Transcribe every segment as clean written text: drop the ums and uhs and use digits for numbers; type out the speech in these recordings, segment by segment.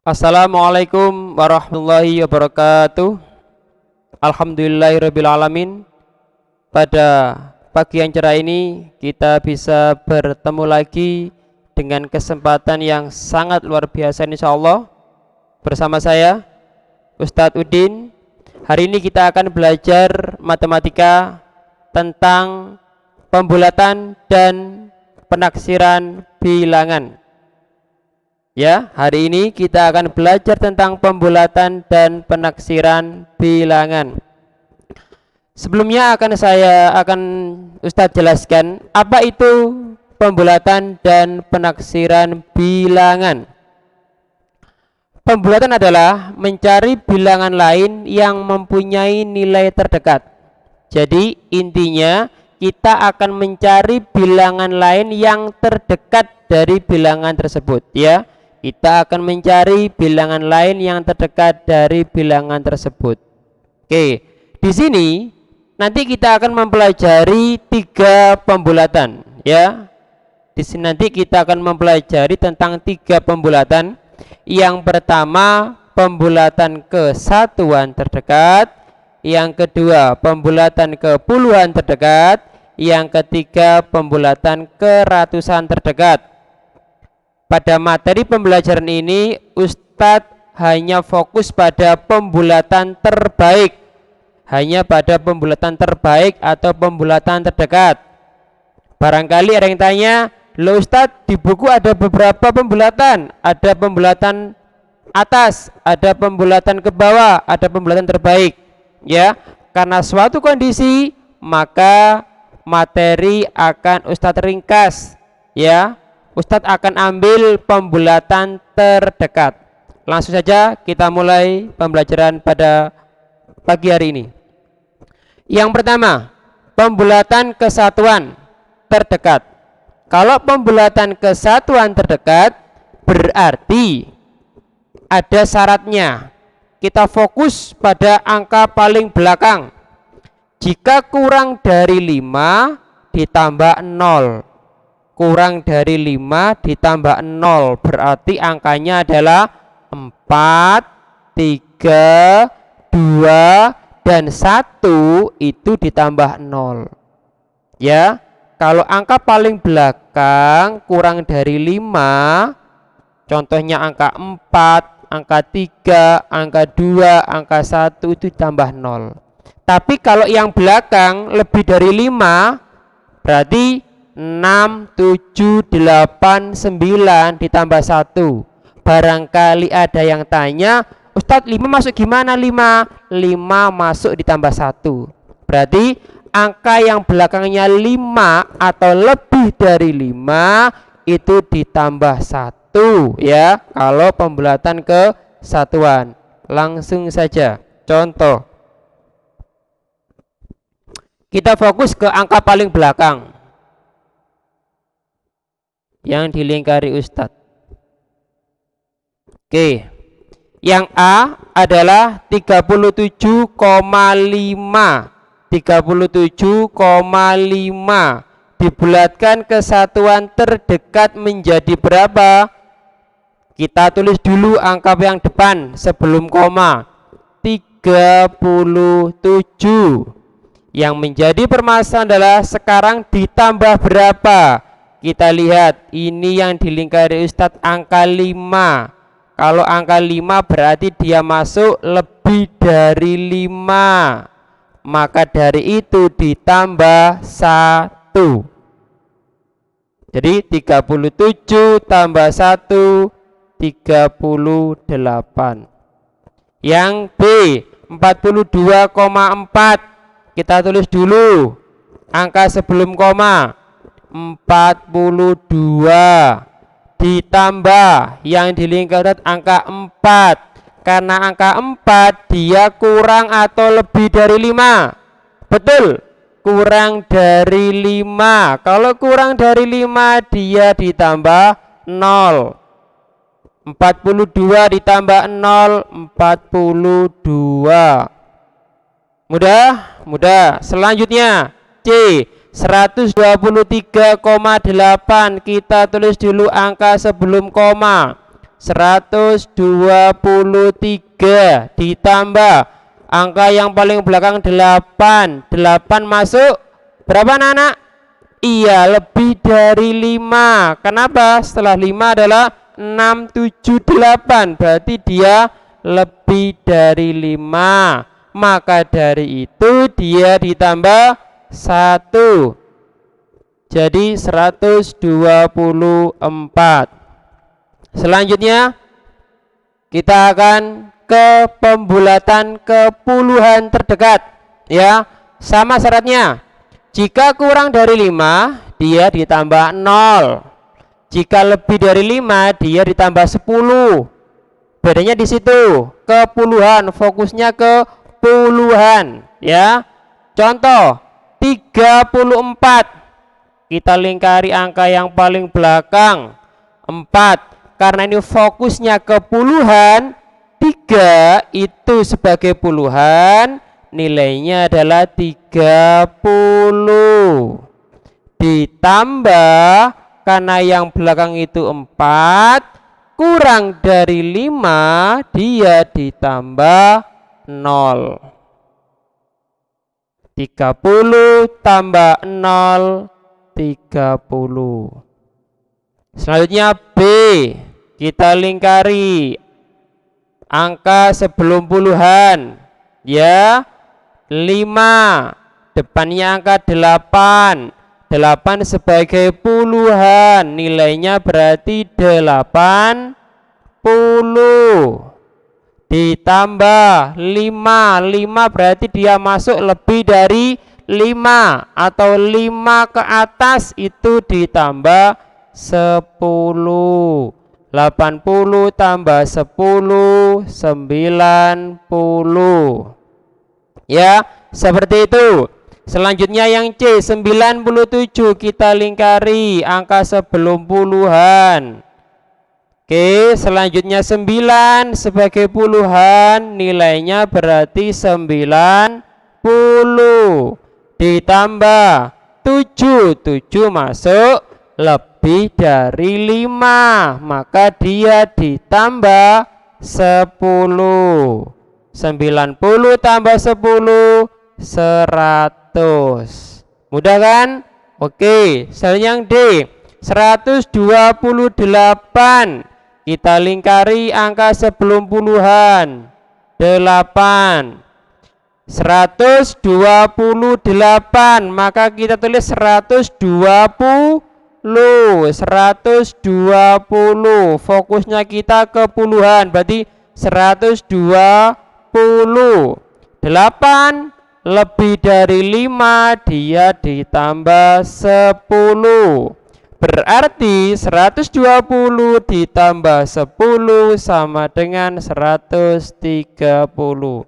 Assalamualaikum warahmatullahi wabarakatuh. Alhamdulillahirabbil alamin. Pada pagi yang cerah ini kita bisa bertemu lagi dengan kesempatan yang sangat luar biasa insyaallah bersama saya Ustadz Udin. Hari ini kita akan belajar matematika tentang pembulatan dan penaksiran bilangan. Ya, hari ini kita akan belajar tentang pembulatan dan penaksiran bilangan. Sebelumnya akan Ustadz jelaskan apa itu pembulatan dan penaksiran bilangan. Pembulatan adalah mencari bilangan lain yang mempunyai nilai terdekat. Jadi intinya kita akan mencari bilangan lain yang terdekat dari bilangan tersebut, ya. Kita akan mencari bilangan lain yang terdekat dari bilangan tersebut. Oke, di sini nanti kita akan mempelajari 3 pembulatan, ya. Di sini nanti kita akan mempelajari tentang 3 pembulatan. Yang pertama, pembulatan kesatuan terdekat. Yang kedua, pembulatan ke puluhan terdekat. Yang ketiga, pembulatan ke ratusan terdekat. Pada materi pembelajaran ini Ustadz hanya fokus pada pembulatan terbaik, hanya pada pembulatan terbaik atau pembulatan terdekat. Barangkali ada yang tanya, loh Ustadz, di buku ada beberapa pembulatan, ada pembulatan atas, ada pembulatan ke bawah, ada pembulatan terbaik. Ya, karena suatu kondisi maka materi akan Ustadz ringkas, ya. Ustadz akan ambil pembulatan terdekat. Langsung saja kita mulai pembelajaran pada pagi hari ini. Yang pertama, pembulatan kesatuan terdekat. Kalau pembulatan kesatuan terdekat berarti ada syaratnya. Kita fokus pada angka paling belakang. Jika kurang dari 5 ditambah 0, kurang dari 5 ditambah 0 berarti angkanya adalah 4, 3, 2 dan 1 itu ditambah 0. Ya, kalau angka paling belakang kurang dari 5, contohnya angka 4, angka 3, angka 2, angka 1 itu ditambah 0. Tapi kalau yang belakang lebih dari 5 berarti 6, 7, 8, 9 ditambah 1. Barangkali ada yang tanya, Ustadz 5 masuk gimana 5? 5 masuk ditambah 1. Berarti angka yang belakangnya 5 atau lebih dari 5 itu ditambah 1, ya. Kalau pembulatan kesatuan. Langsung saja contoh. Kita fokus ke angka paling belakang yang dilingkari Ustadz. Oke, yang A adalah 37,5. 37,5 dibulatkan kesatuan terdekat menjadi berapa? Kita tulis dulu angka yang depan sebelum koma. 37. Yang menjadi permasalahan adalah sekarang ditambah berapa? Kita lihat, ini yang dilingkari Ustadz angka 5. Kalau angka 5 berarti dia masuk lebih dari 5. Maka dari itu ditambah 1. Jadi 37 tambah 1, 38. Yang B, 42,4. Kita tulis dulu angka sebelum koma. 42 ditambah yang dilingkari angka 4. Karena angka 4 dia kurang atau lebih dari 5. Betul, kurang dari 5. Kalau kurang dari 5 dia ditambah 0. 42 ditambah 0, 42. Mudah. Selanjutnya C, 123,8. Kita tulis dulu angka sebelum koma. 123 ditambah angka yang paling belakang 8. 8 masuk berapa anak? Iya, lebih dari 5. Kenapa? Setelah 5 adalah 6, 7, 8. Berarti dia lebih dari 5. Maka dari itu dia ditambah 1. Jadi 124. Selanjutnya kita akan ke pembulatan ke puluhan terdekat. Ya, sama syaratnya. Jika kurang dari 5, dia ditambah 0. Jika lebih dari 5, dia ditambah 10. Bedanya di situ, ke puluhan, fokusnya ke puluhan, ya. Contoh, 34. Kita lingkari angka yang paling belakang, 4. Karena ini fokusnya ke puluhan, 3 itu sebagai puluhan, nilainya adalah 30. Ditambah karena yang belakang itu 4, kurang dari 5, dia ditambah 0. 30 tambah 0, 30. Selanjutnya B, kita lingkari angka sebelum puluhan, ya. 5, depannya angka 8. 8 sebagai puluhan, nilainya berarti 80. Ditambah 5. 5 berarti dia masuk lebih dari 5 atau 5 ke atas, itu ditambah 10. 80 tambah 10, 90. Ya, seperti itu. Selanjutnya yang C, 97, kita lingkari angka sebelum puluhan. Oke, selanjutnya 9 sebagai puluhan, nilainya berarti 90. Ditambah 7, 7 masuk lebih dari 5, maka dia ditambah 10. 90 tambah 10, 100. Mudah kan? Oke, selanjutnya yang D, 128. Kita lingkari angka sebelum puluhan, 8. 128, maka kita tulis 120. 120, fokusnya kita ke puluhan, berarti 120. 8 lebih dari 5, dia ditambah 10. Berarti 120 ditambah 10 sama dengan 130.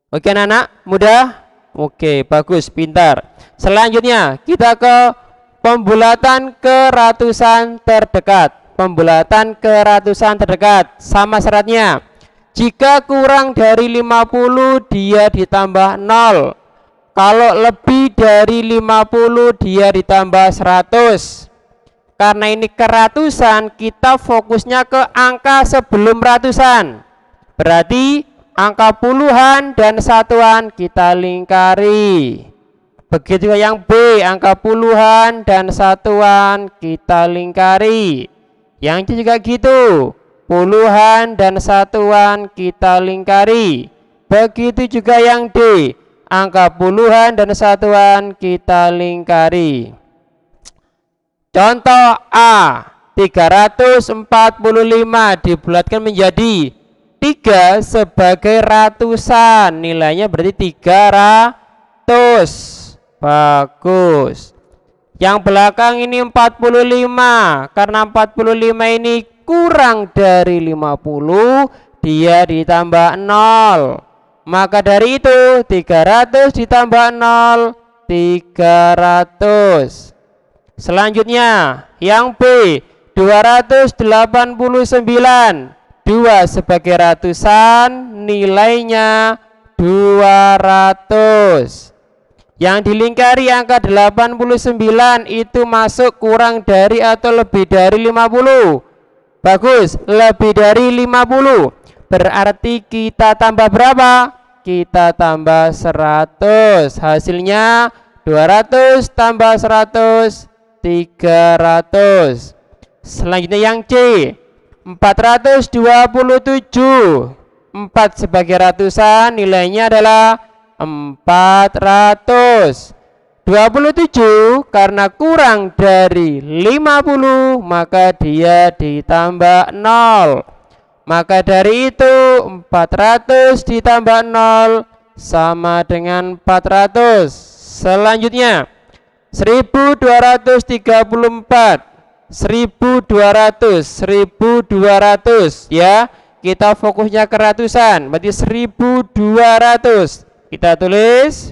Oke anak-anak, mudah? Oke, bagus, pintar. Selanjutnya kita ke pembulatan ke ratusan terdekat. Pembulatan ke ratusan terdekat, sama syaratnya. Jika kurang dari 50, dia ditambah 0. Kalau lebih dari 50, dia ditambah 100. Karena ini ke ratusan, kita fokusnya ke angka sebelum ratusan. Berarti angka puluhan dan satuan kita lingkari. Begitu juga yang B, angka puluhan dan satuan kita lingkari. Yang C juga gitu, puluhan dan satuan kita lingkari. Begitu juga yang D, angka puluhan dan satuan kita lingkari. Contoh A, 345 dibulatkan menjadi 3 sebagai ratusan, nilainya berarti 300. Bagus. Yang belakang ini 45, karena 45 ini kurang dari 50, dia ditambah 0. Maka dari itu 300 ditambah 0, 300. Selanjutnya yang B, 289, 2 sebagai ratusan, nilainya 200. Yang dilingkari angka 89 itu masuk kurang dari atau lebih dari 50. Bagus, lebih dari 50. Berarti kita tambah berapa? Kita tambah 100. Hasilnya 200 tambah 100, 300. Selanjutnya yang C, 427. 4 sebagai ratusan, nilainya adalah 400. 27 karena kurang dari 50, maka dia ditambah 0. Maka dari itu 400 ditambah 0 sama dengan 400. Selanjutnya 1234. 1200 ya. Kita fokusnya ke ratusan, berarti 1200. Kita tulis.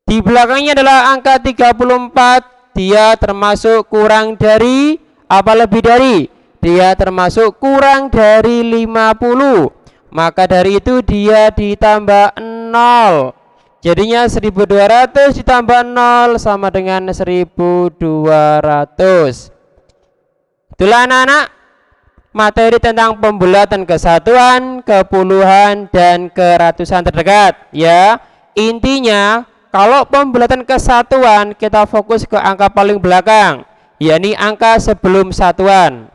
Di belakangnya adalah angka 34. Dia termasuk kurang dari apa lebih dari? Dia termasuk kurang dari 50. Maka dari itu dia ditambah 0. Jadinya 1200 ditambah 0 sama dengan 1200. Itulah anak-anak materi tentang pembulatan kesatuan, kepuluhan, dan keratusan terdekat ya. Intinya kalau pembulatan kesatuan kita fokus ke angka paling belakang, yakni angka sebelum satuan.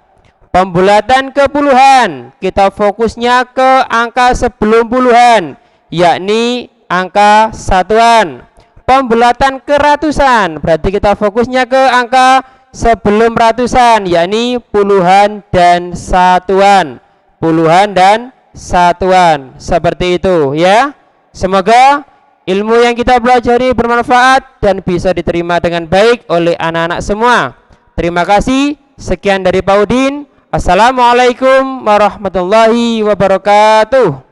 Pembulatan kepuluhan kita fokusnya ke angka sebelum puluhan, yakni angka satuan. Pembulatan keratusan berarti kita fokusnya ke angka sebelum ratusan, yakni puluhan dan satuan. Puluhan dan satuan. Seperti itu ya. Semoga ilmu yang kita pelajari bermanfaat dan bisa diterima dengan baik oleh anak-anak semua. Terima kasih. Sekian dari Pak Udin. Assalamualaikum warahmatullahi wabarakatuh.